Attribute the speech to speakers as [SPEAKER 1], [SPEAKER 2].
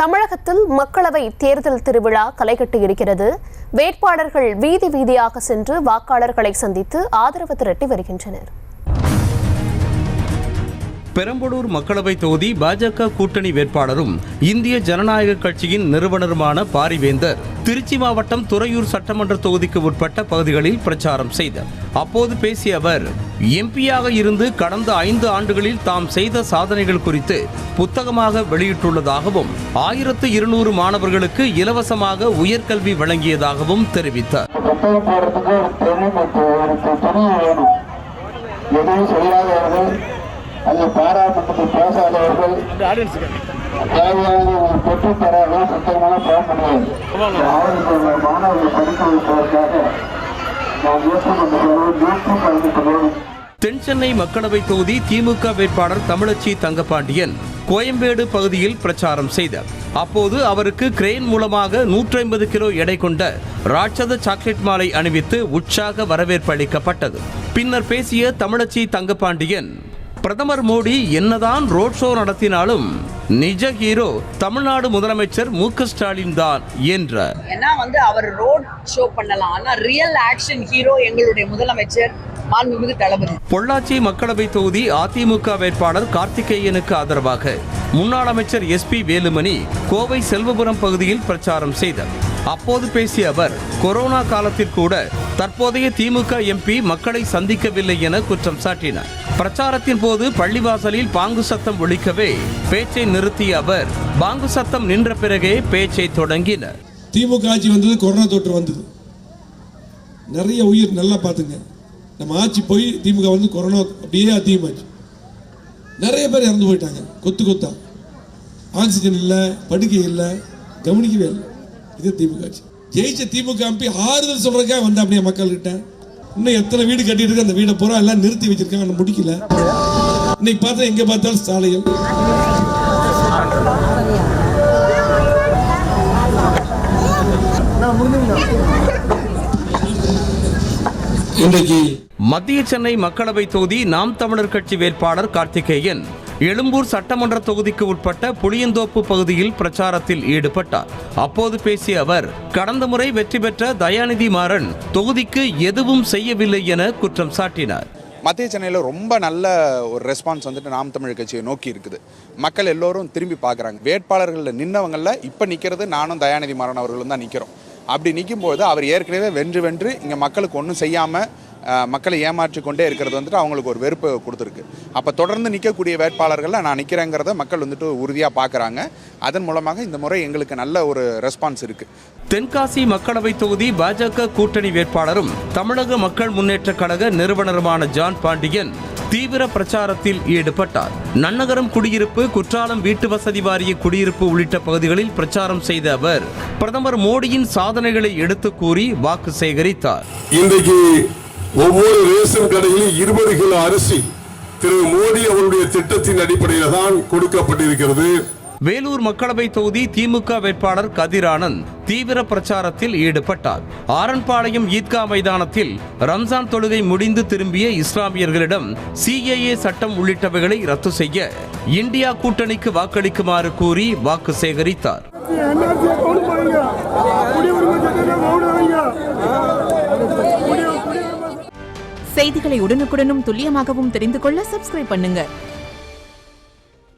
[SPEAKER 1] தமிழகத்தில் மக்களவை தேர்தல் திருவிழா களைகட்டி இருக்கிறது. வேட்பாளர்கள் வீதி வீதியாக சென்று வாக்காளர்களை சந்தித்து ஆதரவு திரட்டி வருகின்றனர்.
[SPEAKER 2] பெரம்பலூர் மக்களவை தொகுதி பாஜக கூட்டணி வேட்பாளரும் இந்திய ஜனநாயக கட்சியின் நிறுவனருமான பாரிவேந்தர் திருச்சி மாவட்டம் துறையூர் சட்டமன்ற தொகுதிக்கு உட்பட்ட பகுதிகளில் பிரச்சாரம் செய்தார். அப்போது பேசிய அவர், எம்பியாக இருந்து கடந்த 5 ஆண்டுகளில் தாம் செய்த சாதனைகள் குறித்து புத்தகமாக வெளியிட்டுள்ளதாகவும் 1200 மாணவர்களுக்கு இலவசமாக உயர்கல்வி வழங்கியதாகவும் தெரிவித்தார்.
[SPEAKER 3] அதில் பாராளுமன்றத்தில் பேசாதவர்கள் தேவையான ஒரு பெற்று தராத சுத்தமான போக முடியாது. மாணவர்கள் படிக்க வைப்பதற்காக நாம் ஏற்றம் கலந்து கொள்வோம்.
[SPEAKER 2] தென் சென்னை மக்களவை தொகுதி திமுக வேட்பாளர் தமிழச்சி தங்கபாண்டியன் கோயம்பேடு பகுதியில் பிரச்சாரம் செய்தார். அப்போது அவருக்கு கிரெயின் மூலமாக 150 கிலோ எடை கொண்ட ராட்சத சாக்லேட் மாலை அணிவித்து உற்சாக வரவேற்பு அளிக்கப்பட்டது. பின்னர் பேசிய தமிழச்சி தங்கபாண்டியன், பிரதமர் மோடி என்னதான் ரோட் ஷோ நடத்தினாலும் நிஜ ஹீரோ தமிழ்நாடு முதலமைச்சர் மு.க. ஸ்டாலின் தான் என்றார்.
[SPEAKER 4] ஏன்னா அவர் ரோட் ஷோ பண்ணலாம், ஆனா ரியல் ஆக்ஷன் ஹீரோ எங்களுடைய முதலமைச்சர் மாண்புமிகு தளபதி.
[SPEAKER 2] பொள்ளாச்சி மக்களவை தொகுதி அதிமுக வேட்பாளர் கார்த்திகேயனுக்கு ஆதரவாக முன்னாள் அமைச்சர் SP வேலுமணி கோவை செல்வபுரம் பகுதியில் பிரச்சாரம் செய்தார். அப்போது பேசிய அவர், கொரோனா காலத்தில் கூட தற்போதைய திமுக MP மக்களை சந்திக்கவில்லை என குற்றம் சாட்டினார். பிரச்சாரத்தின் போது பள்ளிவாசலில் பாங்கு சத்தம் ஒலிக்கவே பேச்சை நிறுத்திய அவர், பாங்கு சத்தம் நின்ற பிறகே பேச்சை தொடங்கினார்.
[SPEAKER 5] திமுக ஆட்சி வந்தது, கொரோனா தொற்று வந்தது, நிறைய உயிர் நல்லா பார்த்துங்க. நம்ம ஆட்சி போய் திமுக வந்து கொரோனா அப்படியே அதிகமாச்சு, நிறைய பேர் இறந்து போயிட்டாங்க. கொத்தா ஆக்சிஜன் இல்லை, படுக்கை இல்லை, கவனிக்கவே இல்லை. இது திமுக ஆட்சி. ஜெயிச்ச திமுக MP ஆறுதல் சொல்றதுக்காக வந்த அப்படியே மக்கள்கிட்ட. இன்னும் எத்தனை வீடு கட்டிட்டு இருக்கு, அந்த வீடை பூரா எல்லாம் நிறுத்தி வச்சிருக்காங்க, முடிக்கல. இன்னைக்கு பார்த்தா எங்க பார்த்தாலும் சாலைகள்.
[SPEAKER 2] மத்திய சென்னை மக்களவை தொகுதி நாம் தமிழர் கட்சி வேட்பாளர் கார்த்திகேயன் எழும்பூர் சட்டமன்ற தொகுதிக்கு உட்பட்ட புளியந்தோப்பு பகுதியில் பிரச்சாரத்தில் ஈடுபட்டார். அப்போது பேசிய அவர், கடந்த முறை வெற்றி பெற்ற தயாநிதி மாறன் தொகுதிக்கு எதுவும் செய்யவில்லை என குற்றம் சாட்டினார்.
[SPEAKER 6] மத்திய சென்னையில் ரொம்ப நல்ல ஒரு ரெஸ்பான்ஸ் நாம் தமிழ் கட்சியை நோக்கி இருக்குது. மக்கள் எல்லோரும் திரும்பி பார்க்குறாங்க. வேட்பாளர்களில் நின்னவங்களில் இப்போ நிற்கிறது நானும் தயாநிதி மாறன் அவர்களும் தான் நிற்கிறோம். அப்படி நிற்கும்போது அவர் ஏற்கனவே வென்று இங்கே மக்களுக்கு ஒன்றும் செய்யாமல் மக்களை ஏமாற்றி கொண்டே இருக்கிறது அவங்களுக்கு ஒரு வெறுப்பு கொடுத்துருக்கு. அப்போ தொடர்ந்து நிற்கக்கூடிய வேட்பாளர்களில் நான் நிற்கிறேங்கிறத மக்கள் உறுதியாக பார்க்குறாங்க. அதன் மூலமாக இந்த முறை எங்களுக்கு நல்ல ஒரு ரெஸ்பான்ஸ் இருக்குது.
[SPEAKER 2] தென்காசி மக்களவை தொகுதி பாஜக கூட்டணி வேட்பாளரும் தமிழக மக்கள் முன்னேற்ற கழக நிறுவனருமான ஜான் பாண்டியன் தீவிர பிரச்சாரத்தில் ஈடுபட்டார். நன்னகரம் குடியிருப்பு, குற்றாலம் வீட்டு வசதி வாரிய குடியிருப்பு உள்ளிட்ட பகுதிகளில் பிரச்சாரம் செய்த அவர் பிரதமர் மோடியின் சாதனைகளை எடுத்து கூறி வாக்கு சேகரித்தார்.
[SPEAKER 7] இன்றைக்கு ஒவ்வொரு ரேஷன் கடையிலும் 20 கிலோ அரிசி திரு மோடி அவருடைய திட்டத்தின் அடிப்படையில் தான் கொடுக்கப்பட்டிருக்கிறது.
[SPEAKER 2] வேலூர் மக்களவை தொகுதி திமுக வேட்பாளர் கதிர் ஆனந்த் தீவிர பிரச்சாரத்தில் ஈடுபட்டார். ஆரன்பாளையம் ஈத்கா மைதானத்தில் ரம்ஜான் தொழுகை முடிந்து திரும்பிய இஸ்லாமியர்களிடம் CAA சட்டம் உள்ளிட்டவைகளை ரத்து செய்ய இந்தியா கூட்டணிக்கு வாக்களிக்குமாறு கூறி வாக்கு சேகரித்தார்.
[SPEAKER 8] செய்திகளை உடனுக்குடனும் துல்லியமாகவும் தெரிந்து கொள்ள சப்ஸ்கிரைப் பண்ணுங்க.